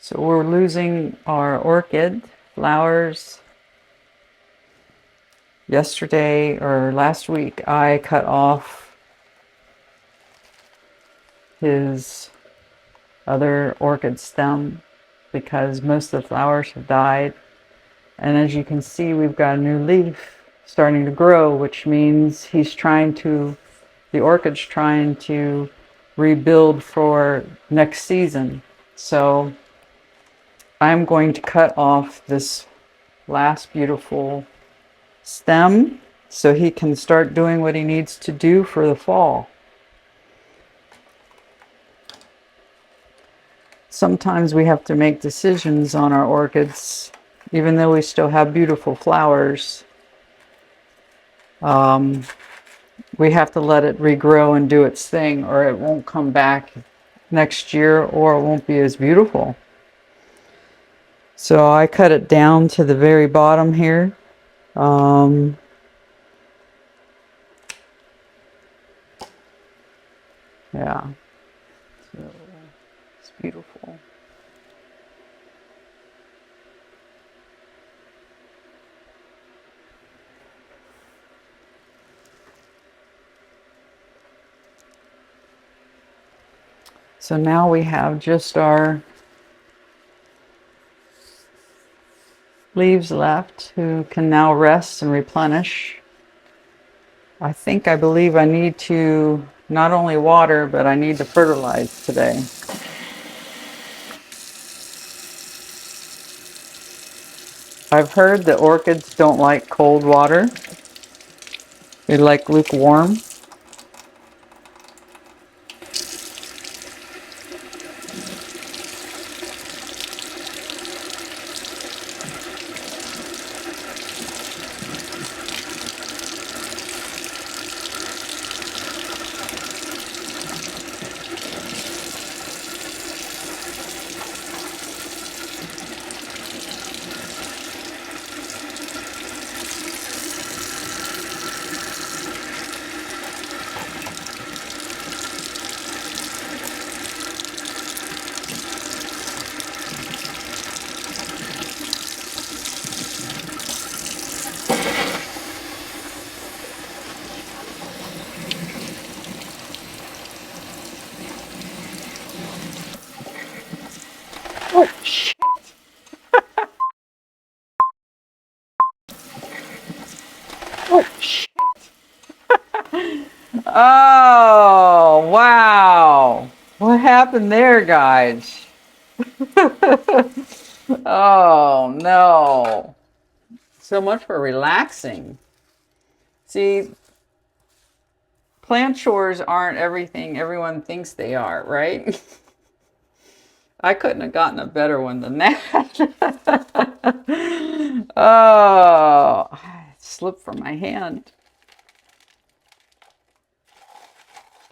So we're losing our orchid flowers. Yesterday or last week, I cut off his other orchid stem because most of the flowers have died. And as you can see, we've got a new leaf starting to grow, which means the orchid's trying to rebuild for next season. So I'm going to cut off this last beautiful stem so he can start doing what he needs to do for the fall. Sometimes we have to make decisions on our orchids, even though we still have beautiful flowers. We have to let it regrow and do its thing, or it won't come back next year, or it won't be as beautiful. So I cut it down to the very bottom here. Yeah, so it's beautiful. So now we have just our leaves left who can now rest and replenish. I believe I need to not only water, but I need to fertilize today. I've heard that orchids don't like cold water. They like lukewarm. Oh, shit. Oh, shit. Oh, wow. What happened there, guys? Oh, no. So much for relaxing. See, plant chores aren't everything everyone thinks they are, right? I couldn't have gotten a better one than that. Oh, it slipped from my hand.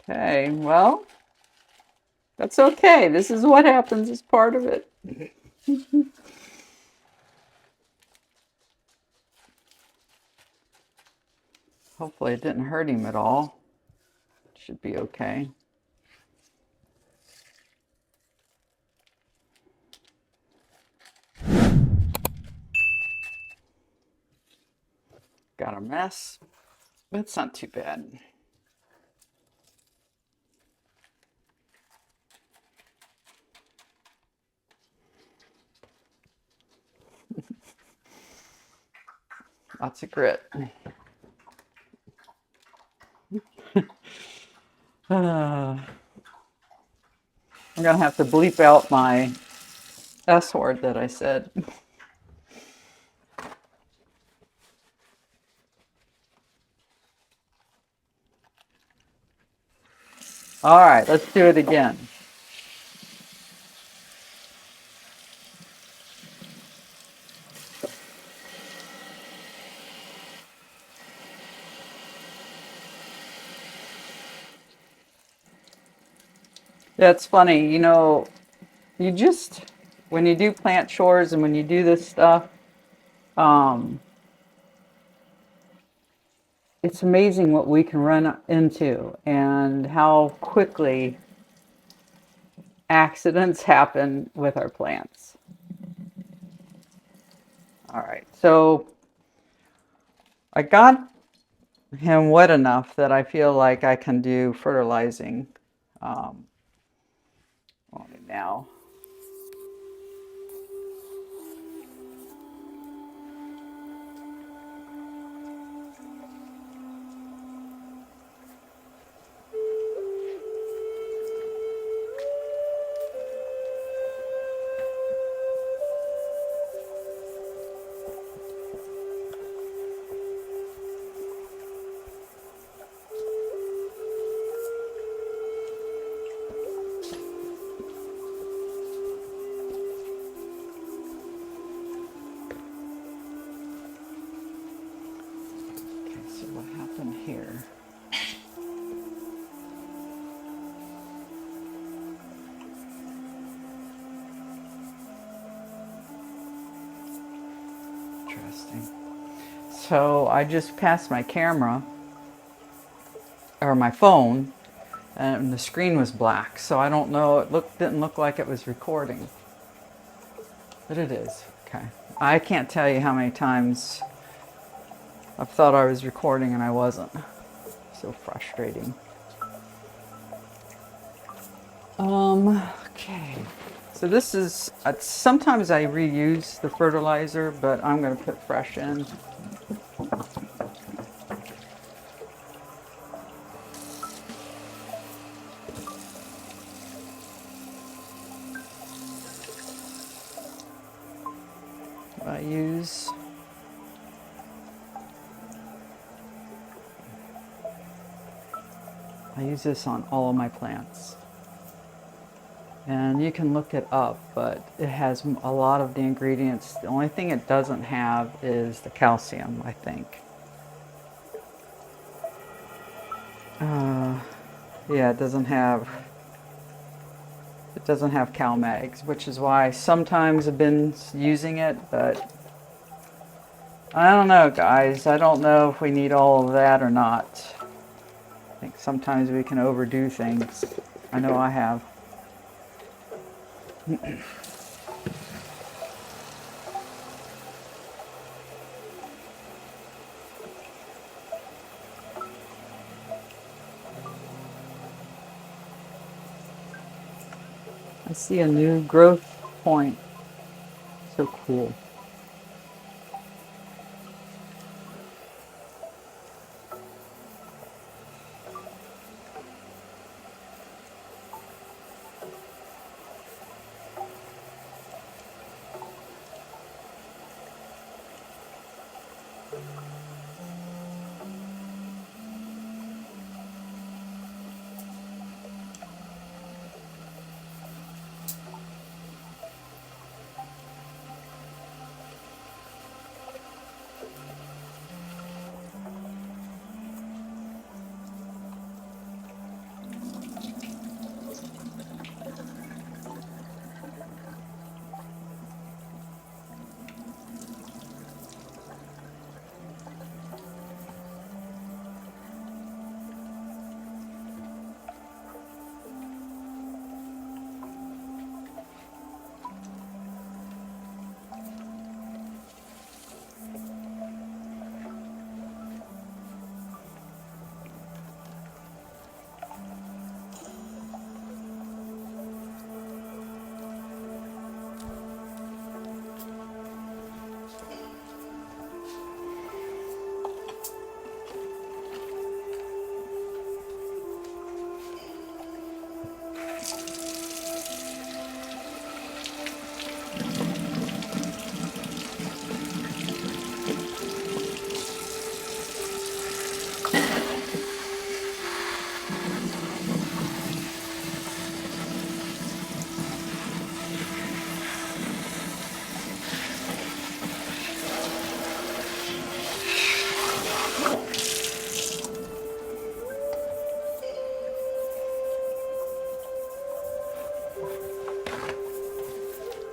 Okay, well, that's okay. This is what happens as part of it. Hopefully it didn't hurt him at all. Should be okay. Got a mess, but it's not too bad. Lots of grit. I'm gonna have to bleep out my S word that I said. All right, let's do it again. That's funny, you just, when you do plant chores and when you do this stuff, it's amazing what we can run into and how quickly accidents happen with our plants. All right, so I got him wet enough that I feel like I can do fertilizing on it now. So what happened here? Interesting. So I just passed my camera, or my phone, and the screen was black. So I don't know, didn't look like it was recording. But it is. Okay. I can't tell you how many times I've thought I was recording and I wasn't. So frustrating. Okay. So this is, sometimes I reuse the fertilizer, but I'm going to put fresh in. I use this on all of my plants. And you can look it up, but it has a lot of the ingredients. The only thing it doesn't have is the calcium, I think. Yeah, it doesn't have CalMags, which is why sometimes I've been using it, but I don't know, guys. I don't know if we need all of that or not. I think sometimes we can overdo things. I know I have. I see a new growth point. So cool.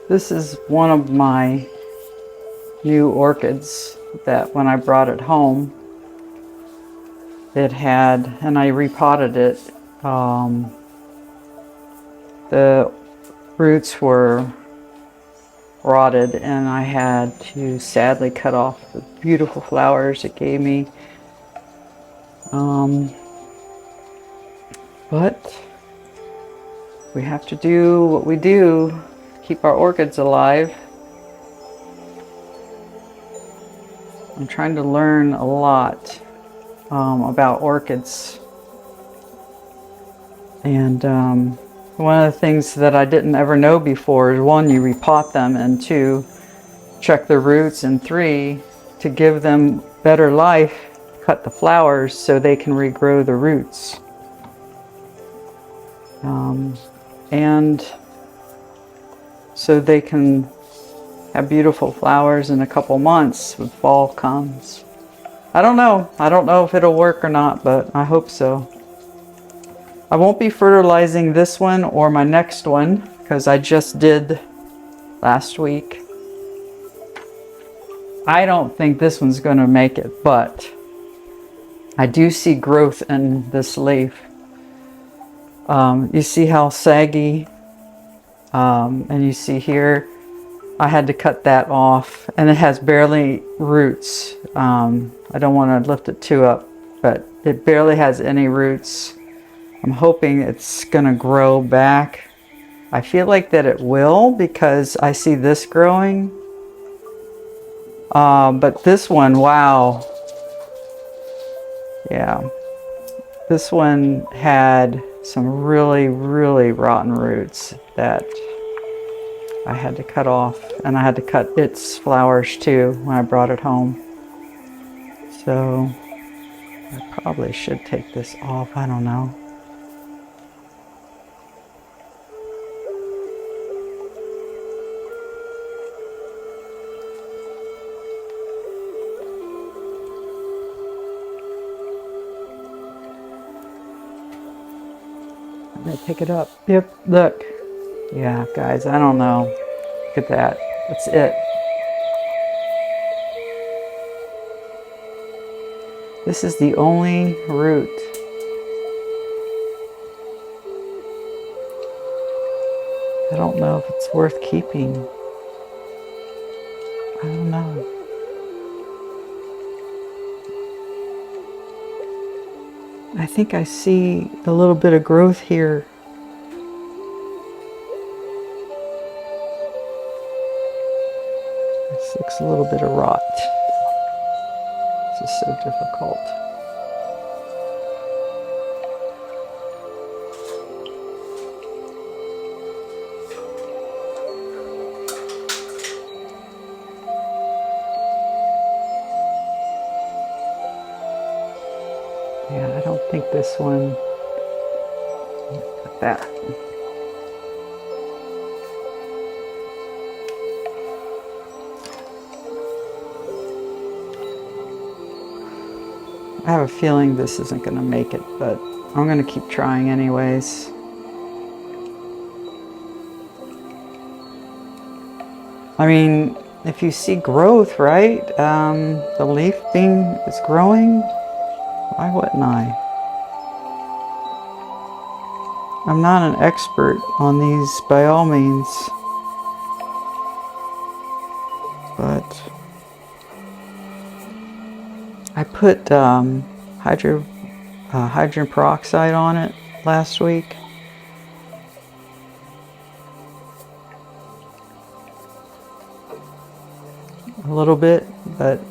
This is one of my new orchids that when I brought it home, it had, and I repotted it, the roots were rotted, and I had to sadly cut off the beautiful flowers it gave me. But we have to do what we do, keep our orchids alive. I'm trying to learn a lot about orchids. And one of the things that I didn't ever know before is, one, you repot them, and two, check the roots, and three, to give them better life, cut the flowers so they can regrow the roots. And so they can have beautiful flowers in a couple months when fall comes. I don't know. I don't know if it'll work or not, but I hope so. I won't be fertilizing this one or my next one because I just did last week. I don't think this one's going to make it, but I do see growth in this leaf. You see how saggy, and you see here, I had to cut that off, and it has barely roots. I don't want to lift it too up, but it barely has any roots. I'm hoping it's going to grow back. I feel like that it will because I see this growing. But this one, wow. Yeah. This one had some really, really rotten roots that I had to cut off. And I had to cut its flowers too when I brought it home. So I probably should take this off. I don't know. I'm gonna pick it up. Yep, look. Yeah, guys, I don't know. Look at that. That's it. This is the only root. I don't know if it's worth keeping. I don't know. I think I see a little bit of growth here. This looks a little bit of rot. This is so difficult. Yeah, I don't think this one, like that. I have a feeling this isn't going to make it, but I'm going to keep trying anyways. I mean, if you see growth, right? The leaf being is growing. Why wouldn't I? I'm not an expert on these by all means, but I put hydrogen peroxide on it last week. A little bit, but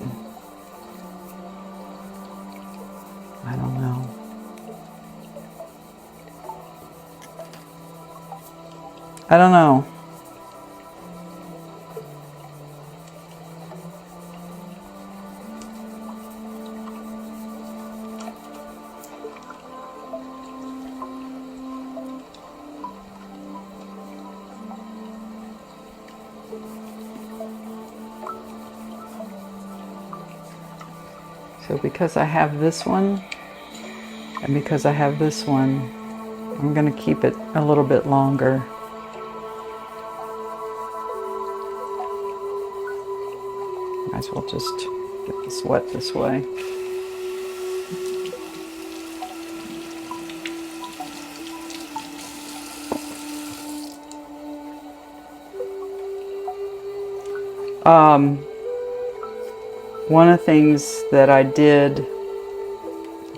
I don't know. I don't know. So because I have this one, and because I have this one, I'm going to keep it a little bit longer. Might as well just get this wet this way. One of the things that I did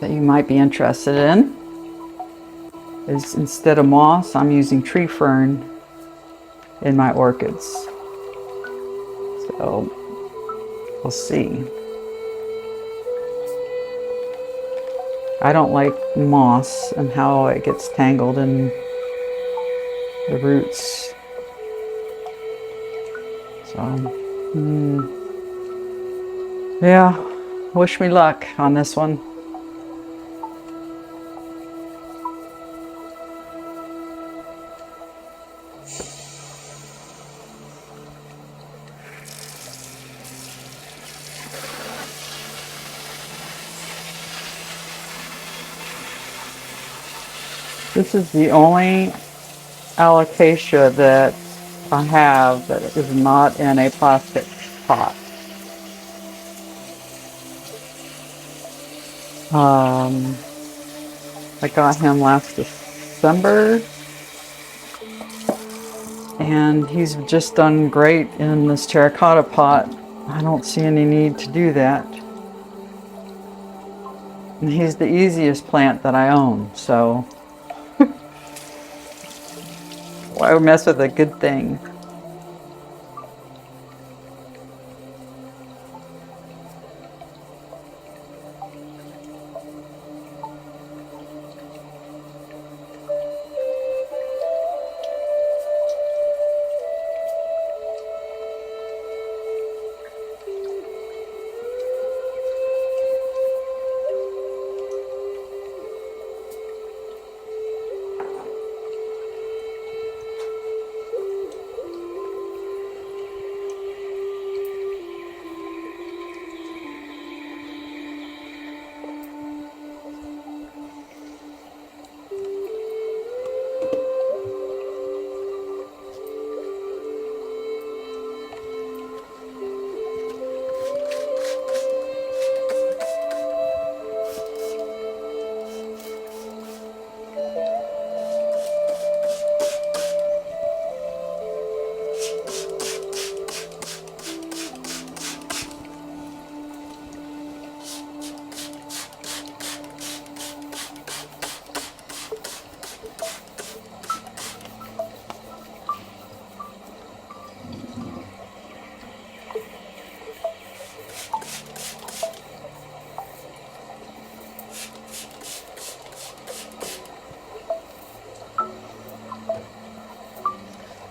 that you might be interested in is instead of moss, I'm using tree fern in my orchids. So we'll see. I don't like moss and how it gets tangled in the roots. So, yeah, wish me luck on this one. This is the only alocasia that I have that is not in a plastic pot. I got him last December, and he's just done great in this terracotta pot. I don't see any need to do that. And he's the easiest plant that I own, so why mess with a good thing?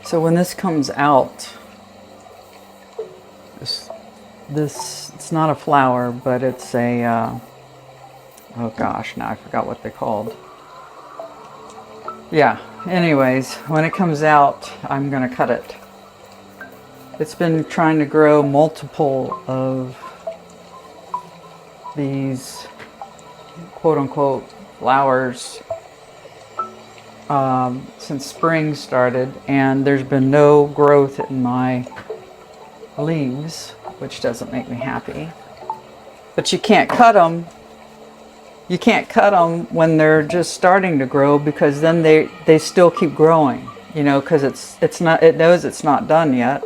So when this comes out, it's not a flower, but it's a, oh gosh, now I forgot what they're called. Yeah, anyways, when it comes out, I'm going to cut it. It's been trying to grow multiple of these quote-unquote flowers since spring started, and there's been no growth in my leaves, which doesn't make me happy. But you can't cut them. You can't cut them when they're just starting to grow, because then they still keep growing, you know, because it knows it's not done yet.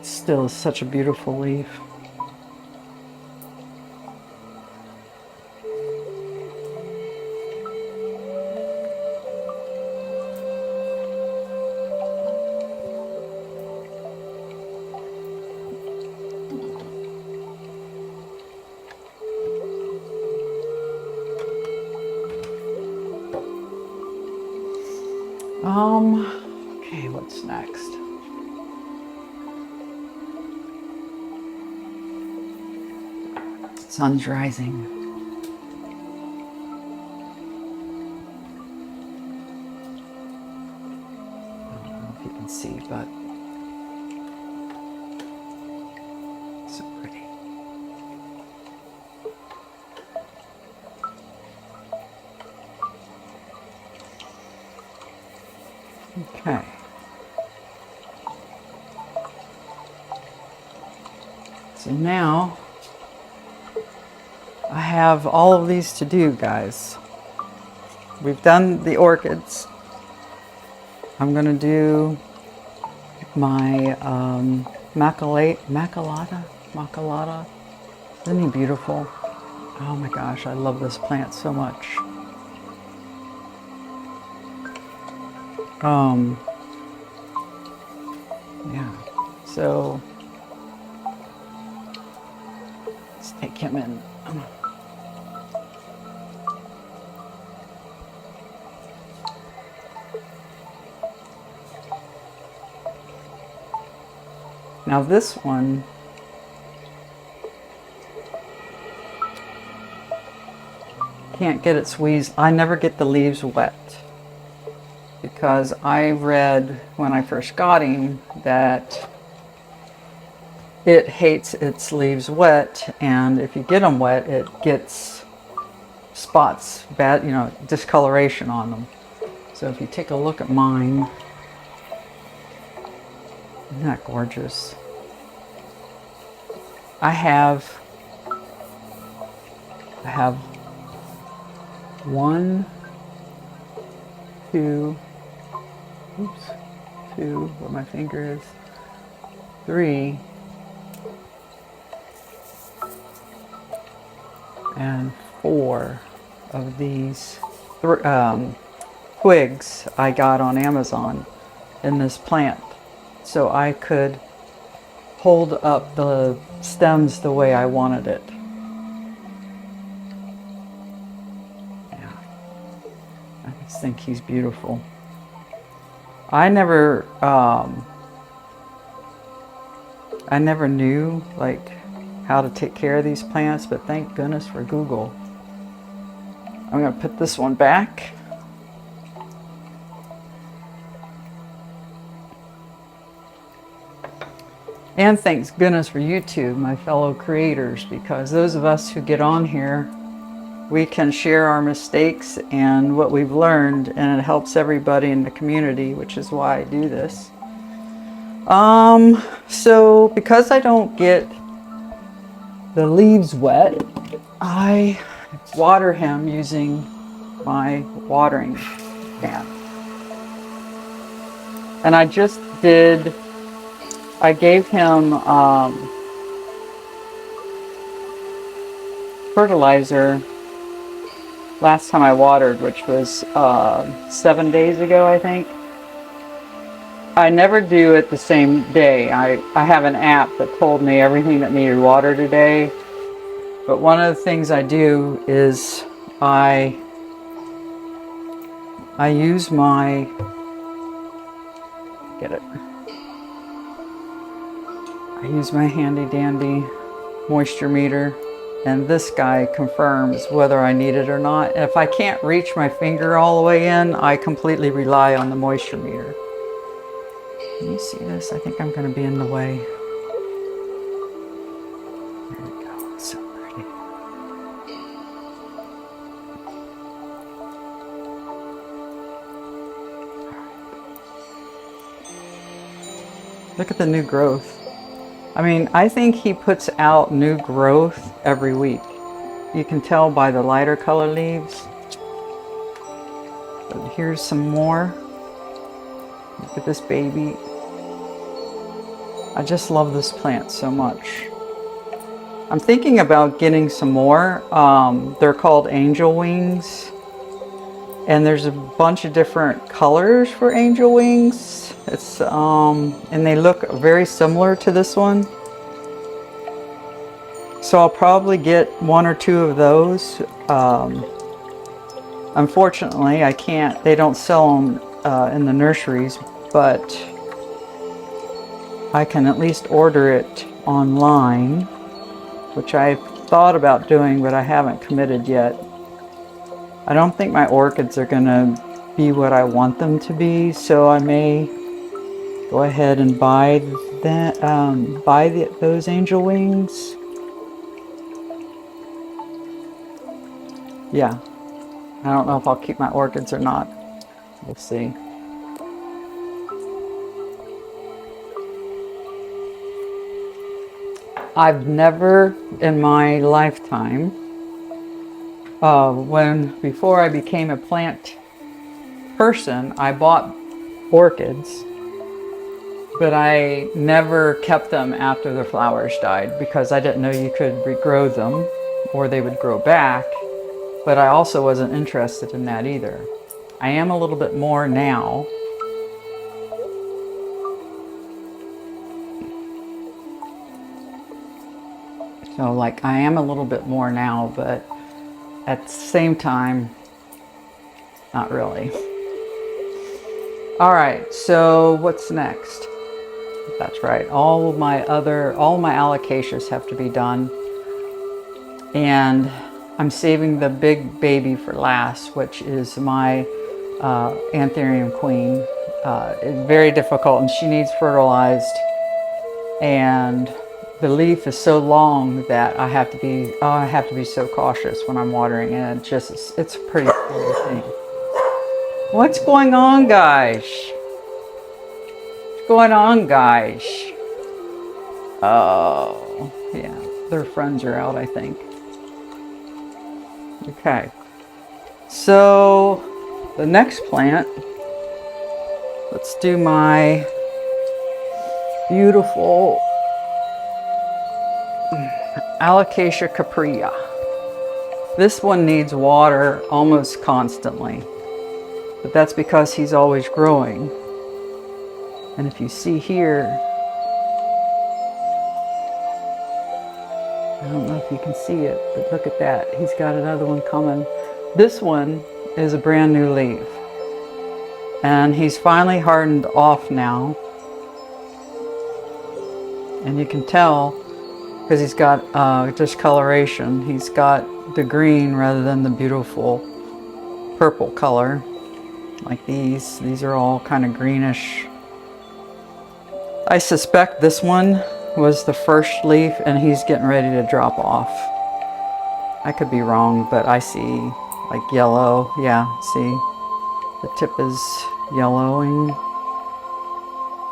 Still is such a beautiful leaf. Okay, what's next? Sun's rising. I don't know if you can see, but Okay. So now I have all of these to do, guys. We've done the orchids. I'm gonna do my Maculata. Isn't he beautiful? Oh my gosh, I love this plant so much. Yeah, so let's take him in. Now this one, can't get it squeezed. I never get the leaves wet because I read when I first got him that it hates its leaves wet, and if you get them wet, it gets spots, bad, you know, discoloration on them. So if you take a look at mine, isn't that gorgeous? I have one, two, where my finger is, 3, and 4 of these twigs I got on Amazon in this plant. So I could hold up the stems the way I wanted it. Yeah, I just think he's beautiful. I never knew like how to take care of these plants, but thank goodness for Google. I'm gonna put this one back. And thanks goodness for YouTube, my fellow creators, because those of us who get on here, we can share our mistakes and what we've learned, and it helps everybody in the community, which is why I do this. So because I don't get the leaves wet, I water him using my watering can. And I just did, I gave him fertilizer last time I watered, which was 7 days ago, I think. I never do it the same day. I have an app that told me everything that needed water today. But one of the things I do is I use my, I use my handy dandy moisture meter, and this guy confirms whether I need it or not. And if I can't reach my finger all the way in, I completely rely on the moisture meter. Can you see this? I think I'm going to be in the way. There we go. It's so pretty. Look at the new growth. I mean, I think he puts out new growth every week. You can tell by the lighter color leaves. But here's some more. Look at this baby. I just love this plant so much. I'm thinking about getting some more. They're called angel wings. And there's a bunch of different colors for angel wings. It's and they look very similar to this one. So I'll probably get 1 or 2 of those. Unfortunately, I can't, they don't sell them in the nurseries, but I can at least order it online, which I've thought about doing, but I haven't committed yet. I don't think my orchids are gonna be what I want them to be, so I may go ahead and buy that, those angel wings. Yeah, I don't know if I'll keep my orchids or not. We'll see. I've never in my lifetime, before I became a plant person, I bought orchids, but I never kept them after the flowers died because I didn't know you could regrow them or they would grow back, but I also wasn't interested in that either. I am a little bit more now. So like I am a little bit more now, but at the same time, not really. All right, so what's next? That's right, all my alocasias have to be done. And I'm saving the big baby for last, which is my Anthurium queen. It's very difficult and she needs fertilized. And the leaf is so long that I have to be so cautious when I'm watering it. It's a pretty scary thing. What's going on, guys? What's going on, guys? Oh, yeah, their friends are out, I think. Okay, so the next plant, let's do my beautiful Alocasia Cuprea. This one needs water almost constantly, but that's because he's always growing. And if you see here, I don't know if you can see it, but look at that. He's got another one coming. This one is a brand new leaf. And he's finally hardened off now. And you can tell because he's got discoloration. He's got the green rather than the beautiful purple color. Like these. These are all kind of greenish. I suspect this one was the first leaf and he's getting ready to drop off. I could be wrong, but I see like yellow. Yeah, see? The tip is yellowing.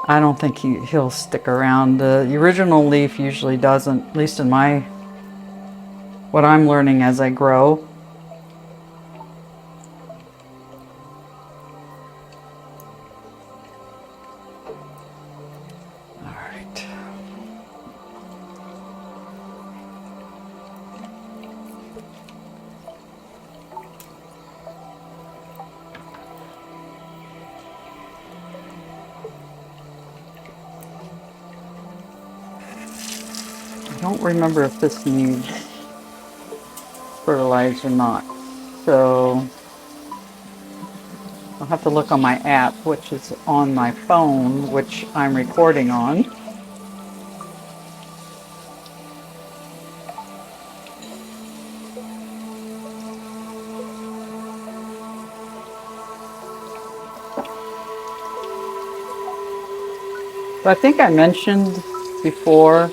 I don't think he'll stick around. The original leaf usually doesn't, at least in what I'm learning as I grow. I don't remember if this needs fertilized or not, so I'll have to look on my app, which is on my phone, which I'm recording on. So I think I mentioned before,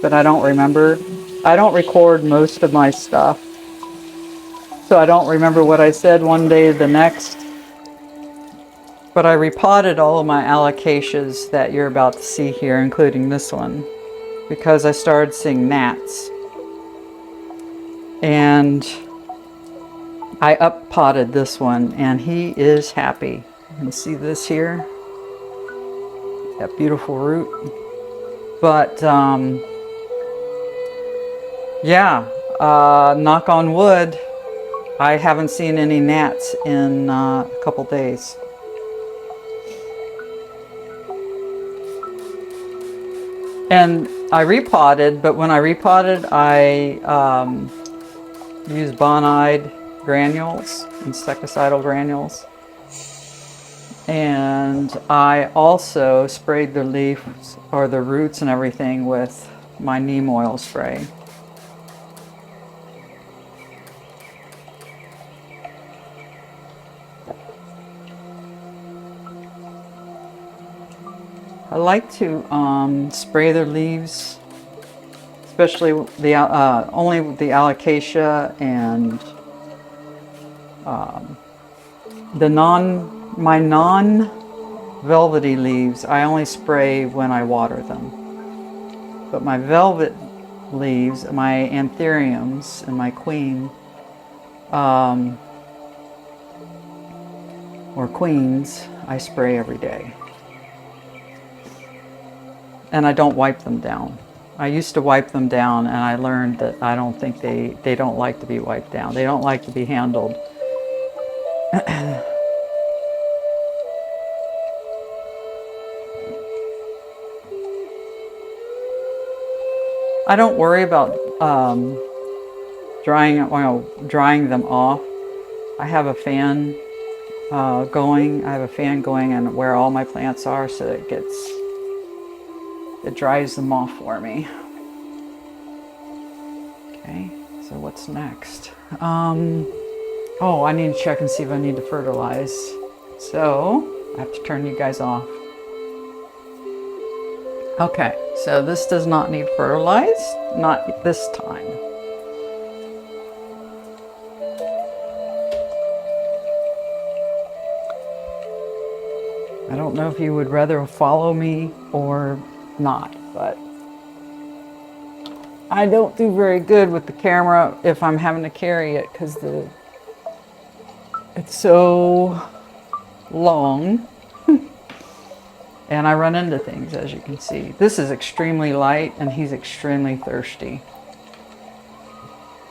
but I don't remember. I don't record most of my stuff, so I don't remember what I said one day or the next. But I repotted all of my alocasias that you're about to see here, including this one, because I started seeing gnats. And I up-potted this one, and he is happy. You can see this here, that beautiful root. But yeah, knock on wood, I haven't seen any gnats in a couple days. And I repotted, but when I repotted, I used bonide granules, insecticidal granules. And I also sprayed the leaves, or the roots and everything, with my neem oil spray. I like to spray their leaves, especially the only the alocasia and my non-velvety leaves. I only spray when I water them, but my velvet leaves, my Anthuriums and my queen, or queens, I spray every day. And I don't wipe them down. I used to wipe them down, and I learned that I don't think they don't like to be wiped down. They don't like to be handled. I don't worry about drying them off. I have a fan going. I have a fan going and where all my plants are, so it dries them off for me. Okay, so what's next? Oh, I need to check and see if I need to fertilize. So I have to turn you guys off. Okay, so this does not need fertilized, not this time. I don't know if you would rather follow me or not, but I don't do very good with the camera if I'm having to carry it because it's so long. And I run into things, as you can see. This is extremely light, and he's extremely thirsty.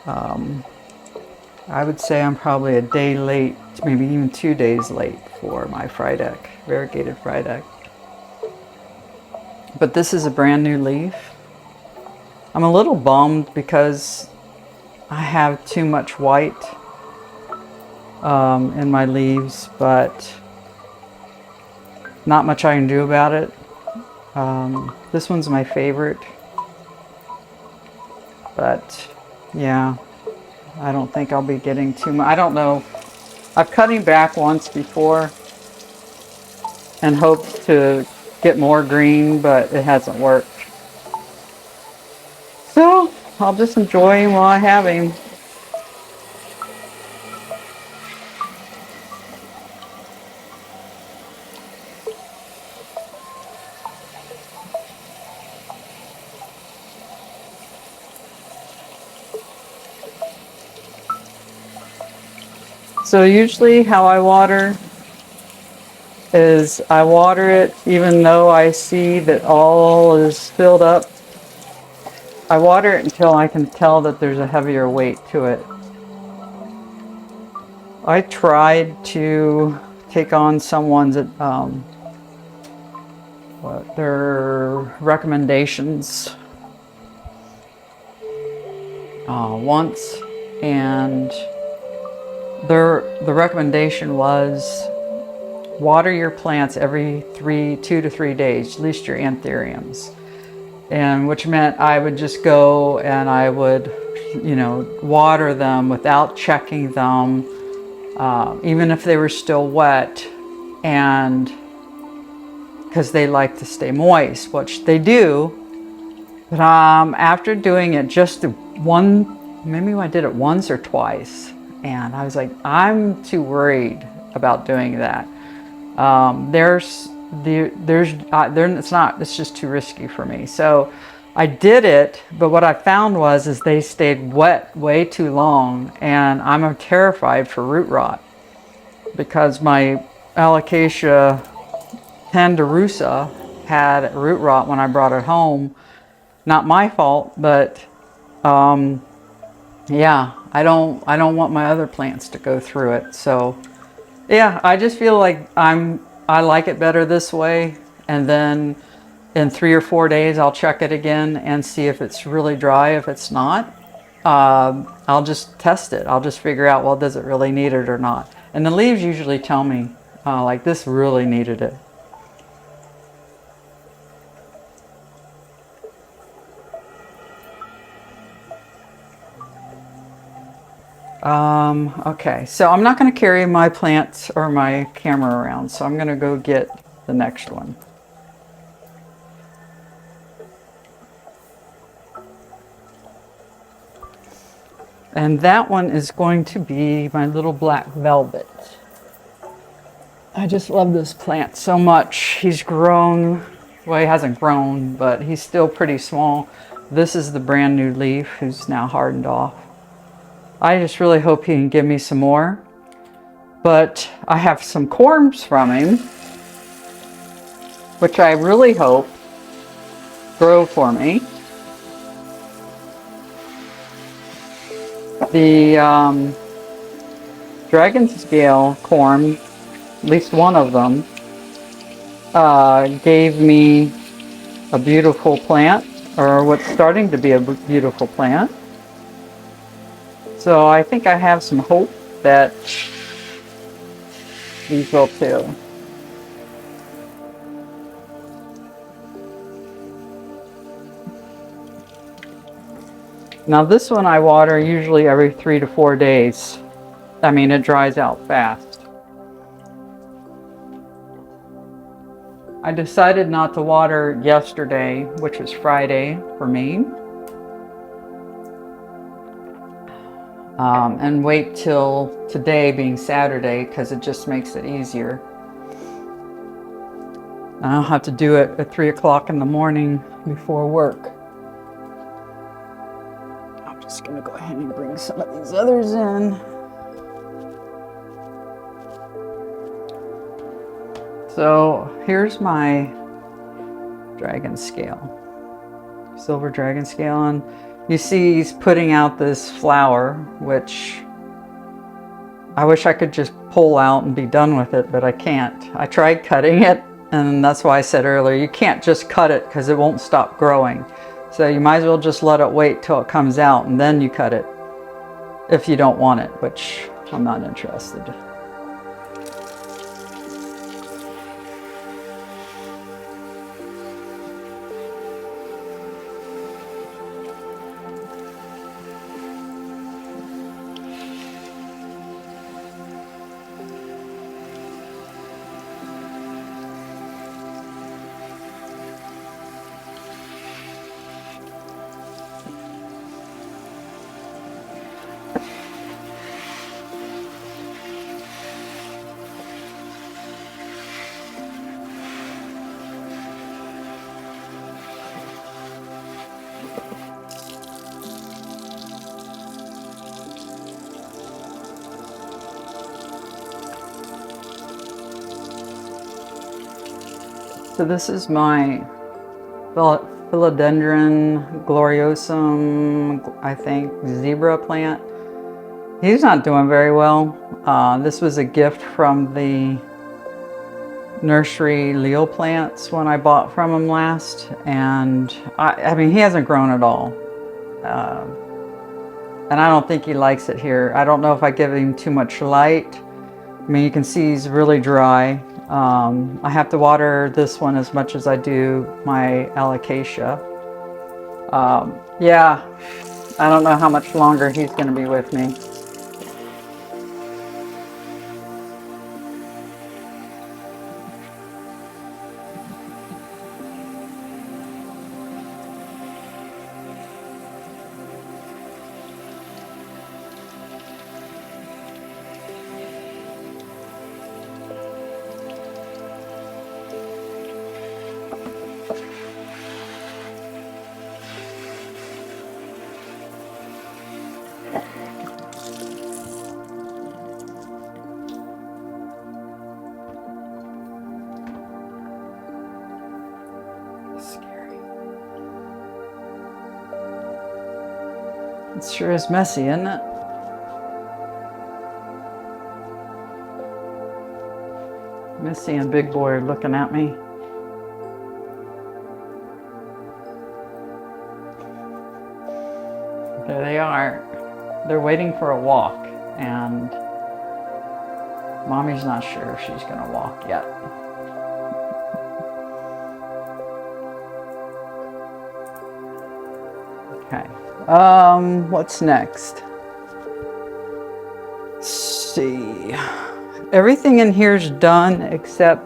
I would say I'm probably a day late, maybe even 2 days late for my Frydek, variegated Frydek. But this is a brand new leaf. I'm a little bummed because I have too much white in my leaves, but not much I can do about it. This one's my favorite. But yeah, I don't think I'll be getting too much. I don't know. I've cut him back once before and hoped to get more green, but it hasn't worked. So I'll just enjoy him while I have him. So usually how I water is I water it even though I see that all is filled up. I water it until I can tell that there's a heavier weight to it. I tried to take on someone's their recommendations once, and the recommendation was water your plants every 2 to 3 days, at least your Anthuriums. And which meant I would just go and I would, water them without checking them, even if they were still wet, and because they like to stay moist, which they do. But after doing it just maybe I did it once or twice, and I was like, I'm too worried about doing that. It's just too risky for me. So I did it, but what I found is they stayed wet way too long, and I'm terrified for root rot because my Alocasia Tandurusa had root rot when I brought it home. Not my fault, but yeah, I don't want my other plants to go through it. So yeah, I just feel like I like it better this way, and then in 3 or 4 days I'll check it again and see if it's really dry. If it's not, I'll just test it. I'll just figure out, well, does it really need it or not? And the leaves usually tell me, like, this really needed it. Okay, so I'm not going to carry my plants or my camera around, so I'm going to go get the next one. And that one is going to be my little black velvet. I just love this plant so much. He's grown, well, he hasn't grown, but he's still pretty small. This is the brand new leaf who's now hardened off. I just really hope he can give me some more. But I have some corms from him, which I really hope grow for me. The dragon scale corm, at least one of them, gave me a beautiful plant, or what's starting to be a beautiful plant. So I think I have some hope that these will too. Now this one I water usually every 3 to 4 days. I mean, it dries out fast. I decided not to water yesterday, which was Friday for me, and wait till today being Saturday because it just makes it easier. I don't have to do it at 3 o'clock in the morning before work. I'm just going to go ahead and bring some of these others in. So here's my dragon scale, silver dragon scale, and you see he's putting out this flower, which I wish I could just pull out and be done with it, but I can't. I tried cutting it, and that's why I said earlier, you can't just cut it because it won't stop growing. So you might as well just let it wait till it comes out and then you cut it if you don't want it, which I'm not interested. So this is my Philodendron Glorioso, I think, zebra plant. He's not doing very well. This was a gift from the nursery Leo plants when I bought from him last, and I mean, he hasn't grown at all. And I don't think he likes it here. I don't know if I give him too much light. I mean, you can see he's really dry. I have to water this one as much as I do my Alocasia. Yeah, I don't know how much longer he's going to be with me. It sure is messy, isn't it? Missy and Big Boy are looking at me. There they are. They're waiting for a walk, and Mommy's not sure if she's gonna walk yet. Okay. What's next? Let's see. Everything in here is done except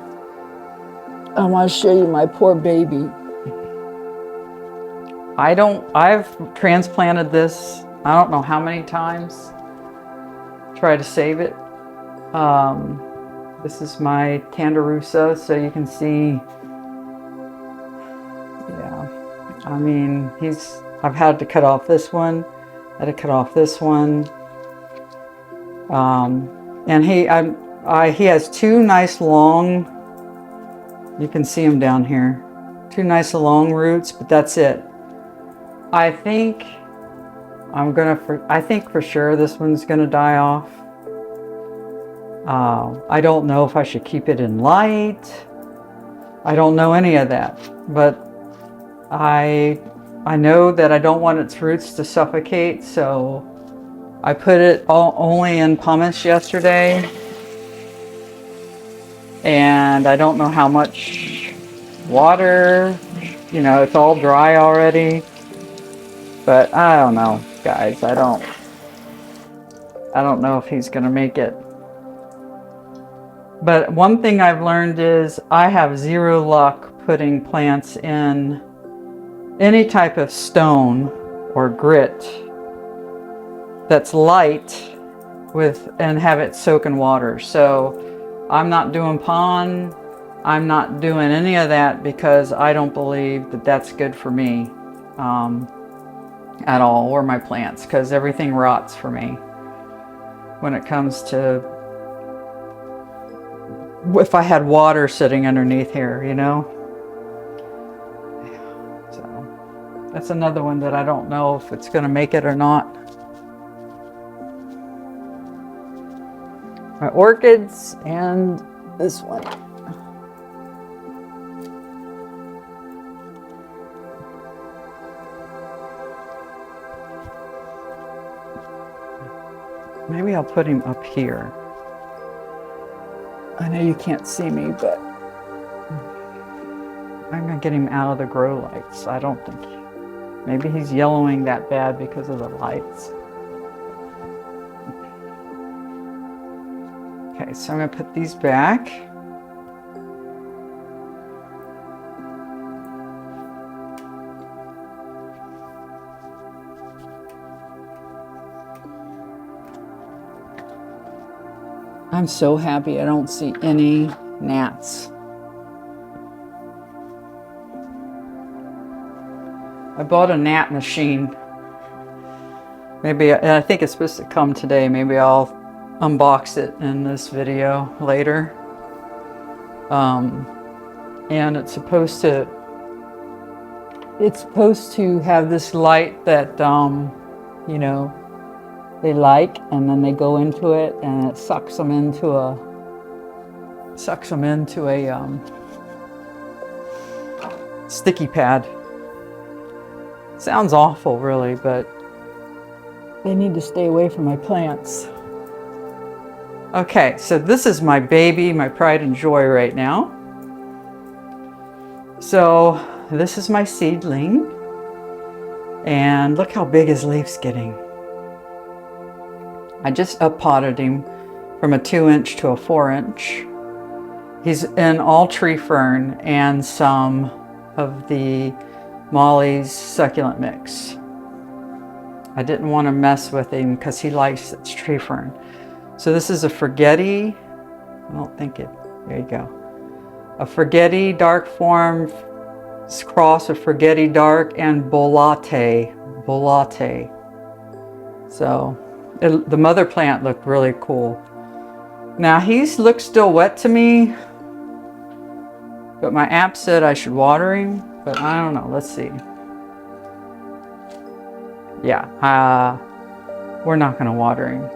I want to show you my poor baby. I've transplanted this, I don't know how many times. Try to save it. This is my Tandurusa, so you can see, yeah, I mean, I've had to cut off this one. I had to cut off this one. And he has two nice long, you can see them down here, two nice long roots, but that's it. I think for sure this one's gonna die off. I don't know if I should keep it in light. I don't know any of that, but I know that I don't want its roots to suffocate, so I put it only in pumice yesterday, and I don't know how much water, you know, it's all dry already, but I don't know, guys. I don't know if he's gonna make it. But one thing I've learned is I have zero luck putting plants in any type of stone or grit that's light and have it soak in water. So I'm not doing pond, I'm not doing any of that, because I don't believe that that's good for me at all, or my plants, because everything rots for me when it comes to if I had water sitting underneath here, you know. So that's another one that I don't know if it's going to make it or not. My orchids and this one. Maybe I'll put him up here. I know you can't see me, but I'm gonna get him out of the grow lights. I don't think, maybe he's yellowing that bad because of the lights. Okay, so I'm gonna put these back. I'm so happy I don't see any gnats. I bought a gnat machine. Maybe, I think it's supposed to come today. Maybe I'll unbox it in this video later. And it's supposed to have this light that, you know, they like, and then they go into it and it sucks them into a sticky pad. Sounds awful, really, but they need to stay away from my plants. Okay, so this is my baby, my pride and joy right now. So this is my seedling, and look how big his leaf's getting. I just up potted him from a 2-inch to a 4-inch. He's in all tree fern and some of the Molly's succulent mix. I didn't want to mess with him because he likes its tree fern. So this is a Frydek. I don't think it, there you go. A Frydek dark form cross of Frydek dark and Bolate. So the mother plant looked really cool. Now he looks still wet to me, but my app said I should water him, but I don't know. Let's see. Yeah, we're not going to water him.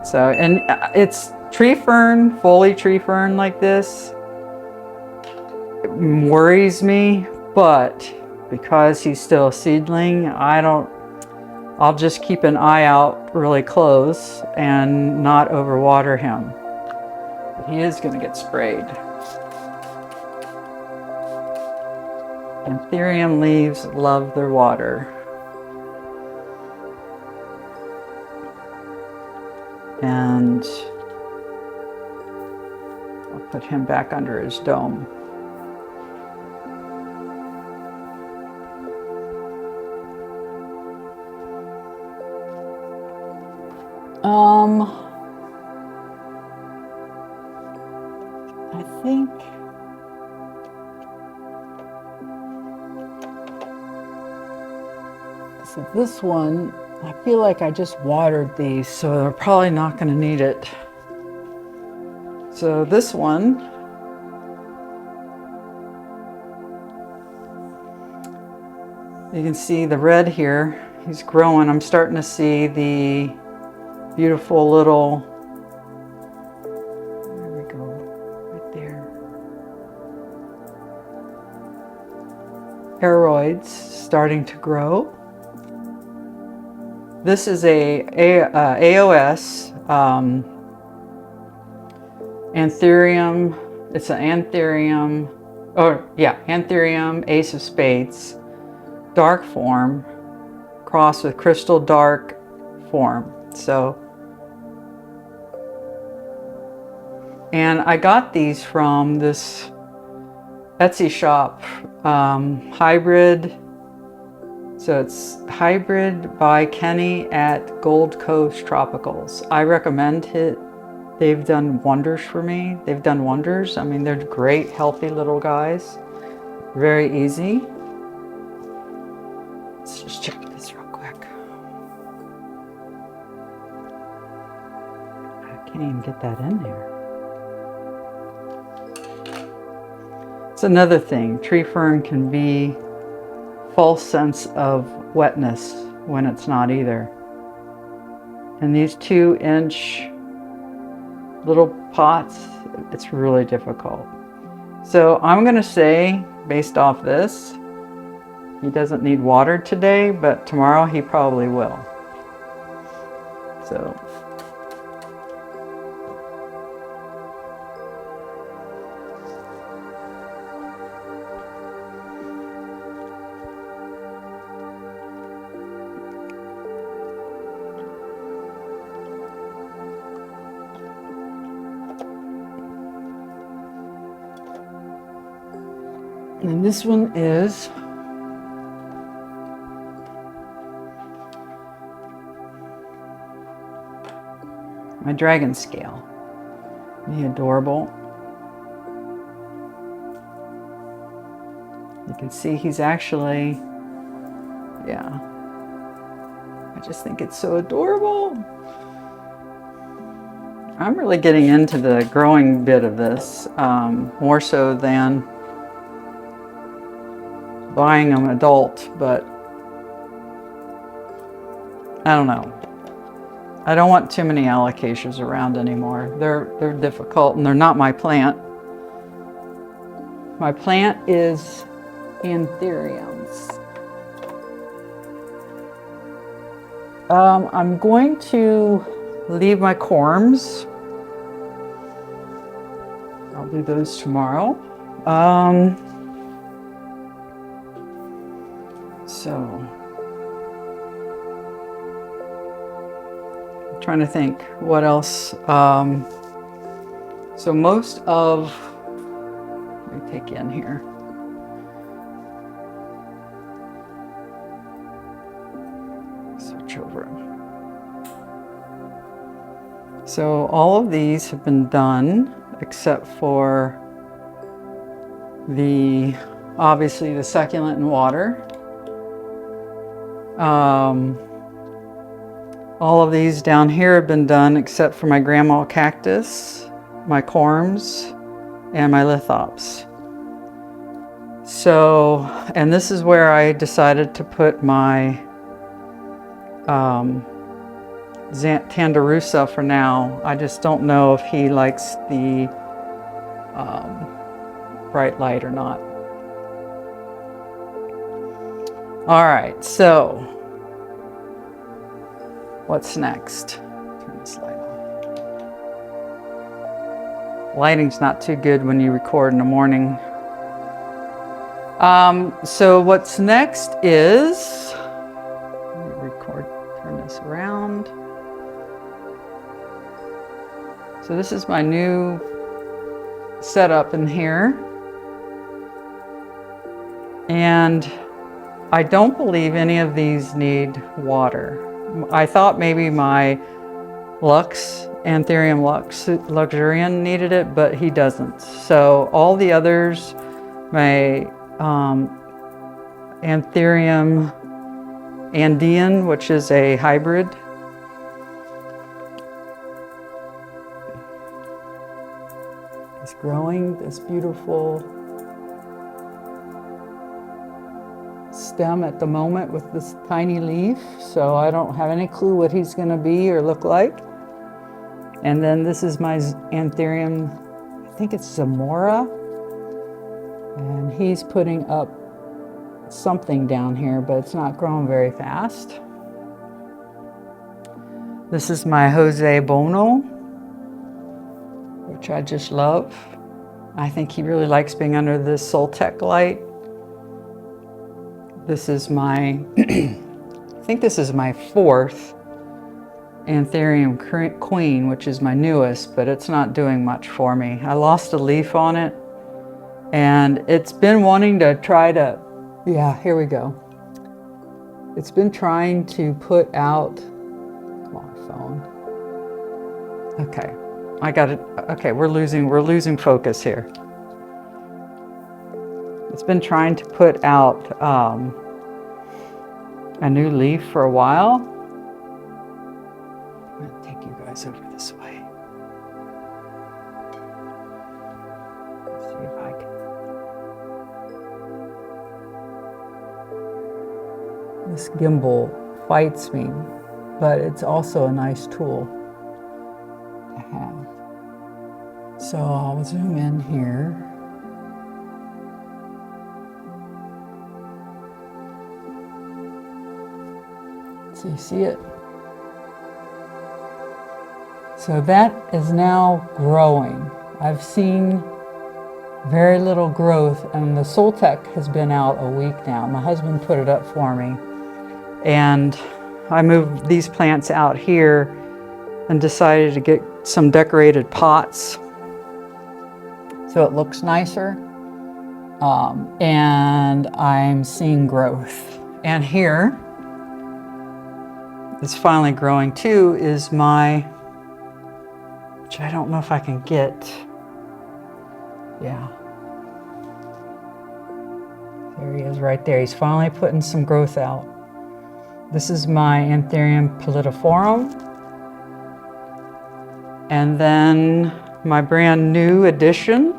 So, and it's tree fern, fully tree fern like this. It worries me, but because he's still a seedling, I'll just keep an eye out really close and not overwater him. But he is going to get sprayed. Anthurium leaves love their water. And I'll put him back under his dome. I think This one, I feel like I just watered these, so they're probably not going to need it. So this one, you can see the red here. He's growing. I'm starting to see the beautiful little, there we go, right there, aeroids starting to grow. This is a AOS Anthurium. It's an Anthurium, Anthurium Ace of Spades, dark form, crossed with crystal dark form. So, and I got these from this Etsy shop, hybrid. So it's hybrid by Kenny at Gold Coast Tropicals. I recommend it. They've done wonders for me. They've done wonders. I mean, they're great, healthy little guys. Very easy. Let's just check this real quick. I can't even get that in there. It's another thing. Tree fern can be false sense of wetness when it's not either. And these 2-inch little pots, it's really difficult. So I'm going to say, based off this, he doesn't need water today, but tomorrow he probably will. So and this one is my dragon scale. Isn't he adorable? You can see he's actually, yeah. I just think it's so adorable. I'm really getting into the growing bit of this, more so than buying them adult, but I don't know. I don't want too many alocasias around anymore. They're difficult and they're not my plant. My plant is Anthuriums. I'm going to leave my corms. I'll do those tomorrow. So, I'm trying to think what else. So most of, let me take in here. Switch over. So all of these have been done except for obviously the succulent and water. All of these down here have been done except for my grandma cactus, my corms, and my lithops. So, and this is where I decided to put my Tandurusa for now. I just don't know if he likes the bright light or not. All right, so what's next? Turn this light on. Lighting's not too good when you record in the morning. So what's next is, let me turn this around. So this is my new setup in here. And I don't believe any of these need water. I thought maybe my Anthurium luxurian needed it, but he doesn't. So all the others, my Anthurium Andean, which is a hybrid. He's growing this beautiful stem at the moment with this tiny leaf, so I don't have any clue what he's going to be or look like. And then this is my Anthurium, I think it's Zamora, and he's putting up something down here, but it's not growing very fast. This is my Jose Bono, which I just love. I think he really likes being under this Soltec light. This is my, I think this is my 4th Anthurium Queen, which is my newest, but it's not doing much for me. I lost a leaf on it, and it's been wanting to try to, yeah, here we go. It's been trying to put out, come on, phone. Okay, I got it. Okay, we're losing focus here. It's been trying to put out a new leaf for a while. I'm gonna take you guys over this way. Let's see if I can. This gimbal fights me, but it's also a nice tool to have. So I'll zoom in here. So you see it? So that is now growing. I've seen very little growth, and the Soltec has been out a week now. My husband put it up for me, and I moved these plants out here and decided to get some decorated pots so it looks nicer, and I'm seeing growth. And here, it's finally growing too, is my, which I don't know if I can get. Yeah. There he is right there. He's finally putting some growth out. This is my Anthurium pallidiflorum. And then my brand new addition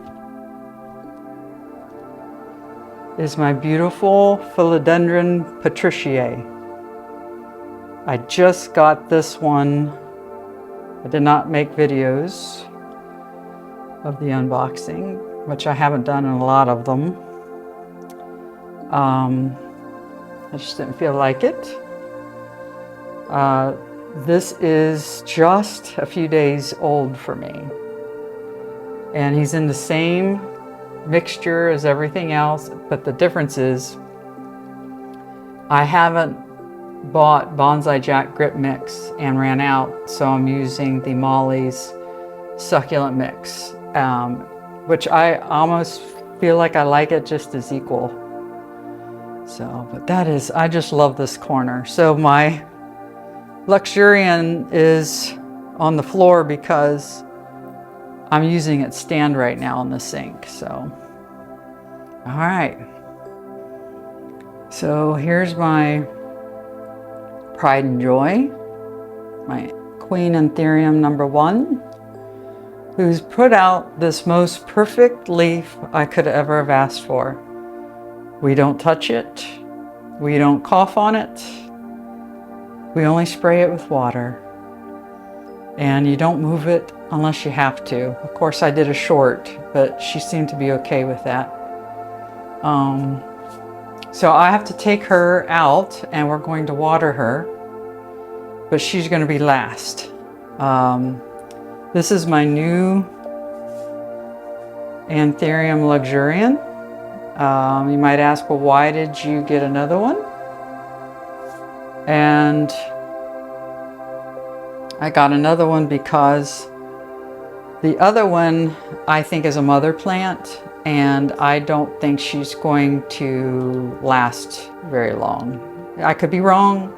is my beautiful Philodendron patriciae. I just got this one. I did not make videos of the unboxing, which I haven't done in a lot of them. I just didn't feel like it. This is just a few days old for me. And he's in the same mixture as everything else, but the difference is I haven't bought Bonsai Jack Grip Mix and ran out, so I'm using the Molly's Succulent Mix, which I almost feel like I like it just as equal. So, but that is, I just love this corner. So my Luxurian is on the floor because I'm using its stand right now in the sink. So, all right. So here's my Pride and Joy, my Queen Anthurium #1, who's put out this most perfect leaf I could ever have asked for. We don't touch it. We don't cough on it. We only spray it with water. And you don't move it unless you have to. Of course, I did a short, but she seemed to be okay with that. So I have to take her out and we're going to water her, but she's going to be last. This is my new Anthurium luxurian. You might ask, well, why did you get another one? And I got another one because the other one I think is a mother plant, and I don't think she's going to last very long. I could be wrong,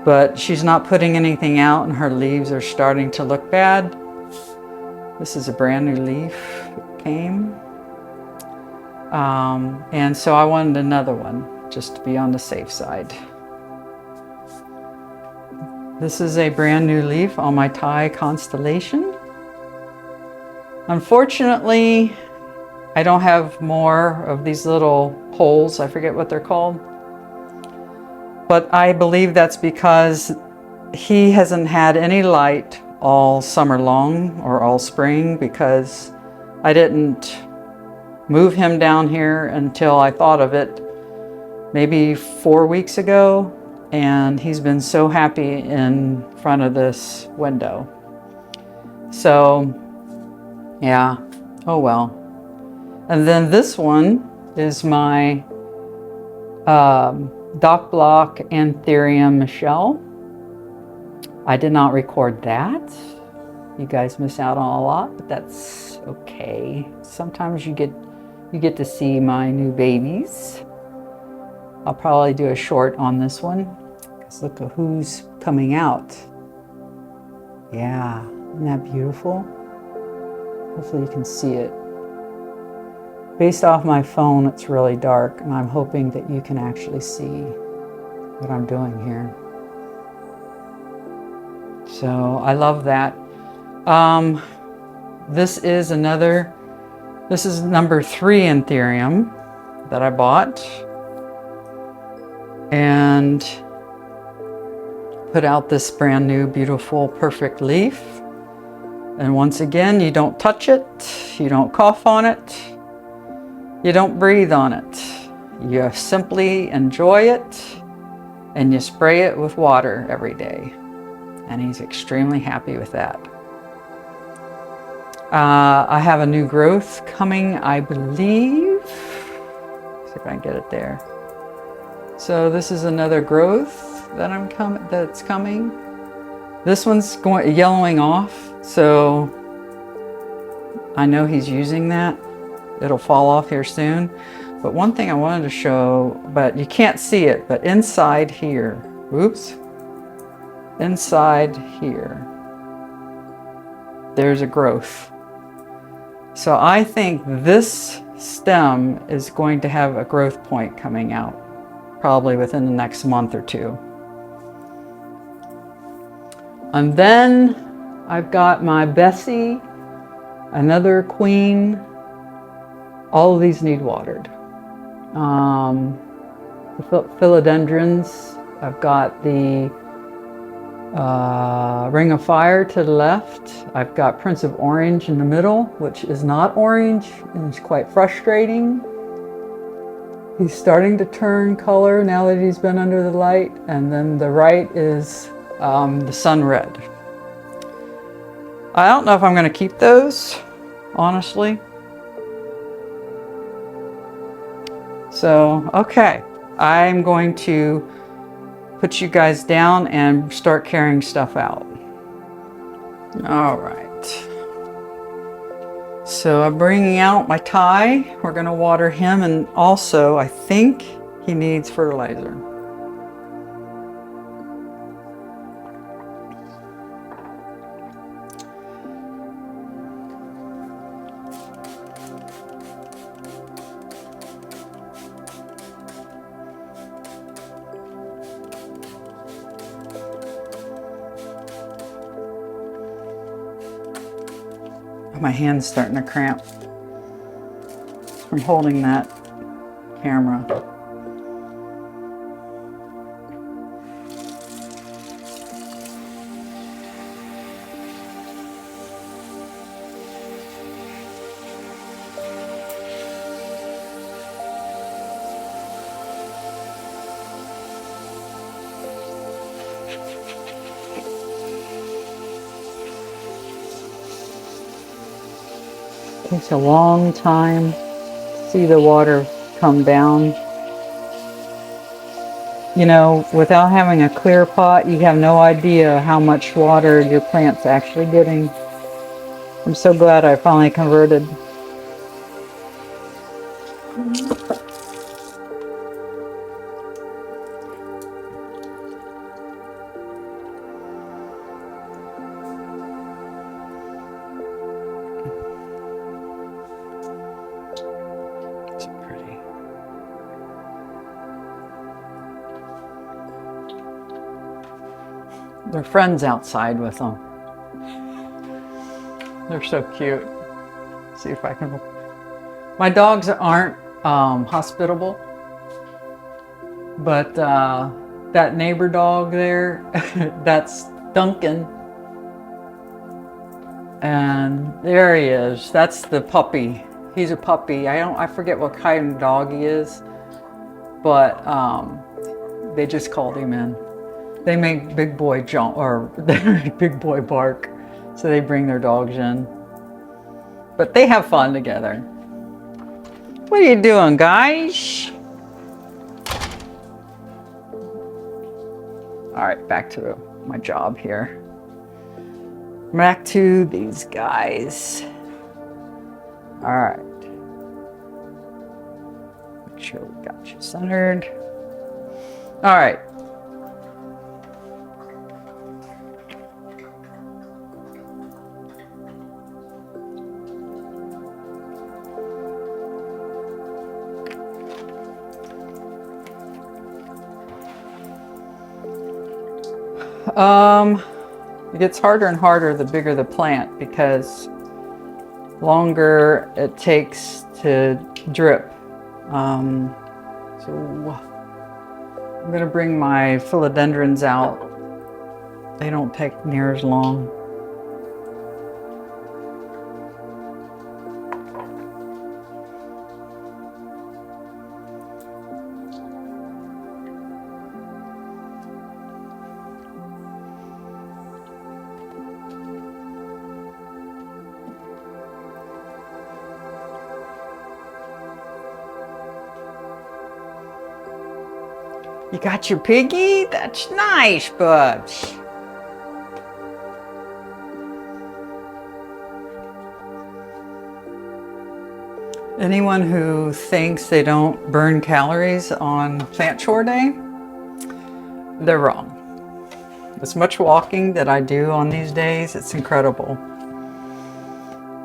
but she's not putting anything out and her leaves are starting to look bad. This is a brand new leaf that came. And so I wanted another one just to be on the safe side. This is a brand new leaf on my Thai Constellation. Unfortunately, I don't have more of these little holes. I forget what they're called. But I believe that's because he hasn't had any light all summer long or all spring, because I didn't move him down here until I thought of it maybe 4 weeks ago, and he's been so happy in front of this window. So yeah, oh well. And then this one is my dock block Anthurium Michelle. I did not record that. You guys miss out on a lot, but that's okay. Sometimes you get to see my new babies. I'll probably do a short on this one, because look at who's coming out. Yeah, isn't that beautiful? Hopefully you can see it. Based off my phone, it's really dark, and I'm hoping that you can actually see what I'm doing here. So I love that. This is number 3 Anthurium that I bought and put out this brand new, beautiful, perfect leaf. And once again, you don't touch it, you don't cough on it, you don't breathe on it. You simply enjoy it, and you spray it with water every day. And he's extremely happy with that. I have a new growth coming, I believe. See if I can get it there. So this is another growth that that's coming. This one's yellowing off, so I know he's using that. It'll fall off here soon. But one thing I wanted to show, but you can't see it, but inside here, oops, inside here, there's a growth. So I think this stem is going to have a growth point coming out, probably within the next month or 2. And then I've got my Bessie, another queen. All of these need watered. The philodendrons, I've got the Ring of Fire to the left. I've got Prince of Orange in the middle, which is not orange, and it's quite frustrating. He's starting to turn color now that he's been under the light. And then the right is the Sun Red. I don't know if I'm going to keep those, honestly. So, okay, I'm going to put you guys down and start carrying stuff out. All right. So I'm bringing out my Thai. We're going to water him, and also I think he needs fertilizer. My hand's starting to cramp from holding that camera. Takes a long time to see the water come down. You know, without having a clear pot, you have no idea how much water your plant's actually getting. I'm so glad I finally converted. their friends outside with them. They're so cute. Let's see if I can. My dogs aren't hospitable, but that neighbor dog there, that's Duncan. And there he is. That's the puppy. He's a puppy. I forget what kind of dog he is, but they just called him in. They make big boy jump, or big boy bark, so they bring their dogs in. But they have fun together. What are you doing, guys? All right, back to my job here. Back to these guys. All right. Make sure we got you centered. All right. It gets harder and harder the bigger the plant, because longer it takes to drip. So I'm going to bring my philodendrons out. They don't take near as long. You got your piggy? That's nice, Bubs. Anyone who thinks they don't burn calories on plant chore day, they're wrong. As much walking that I do on these days, it's incredible.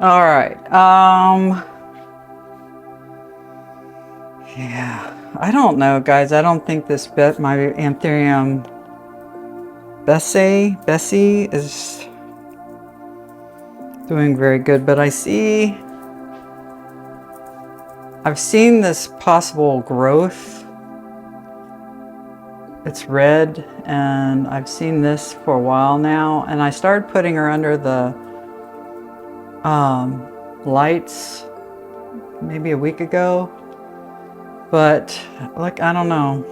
All right. Yeah. I don't know, guys. I don't think this my Anthurium Bessie is doing very good, but I've seen this possible growth. It's red, and I've seen this for a while now, and I started putting her under the lights maybe a week ago. But, like, I don't know.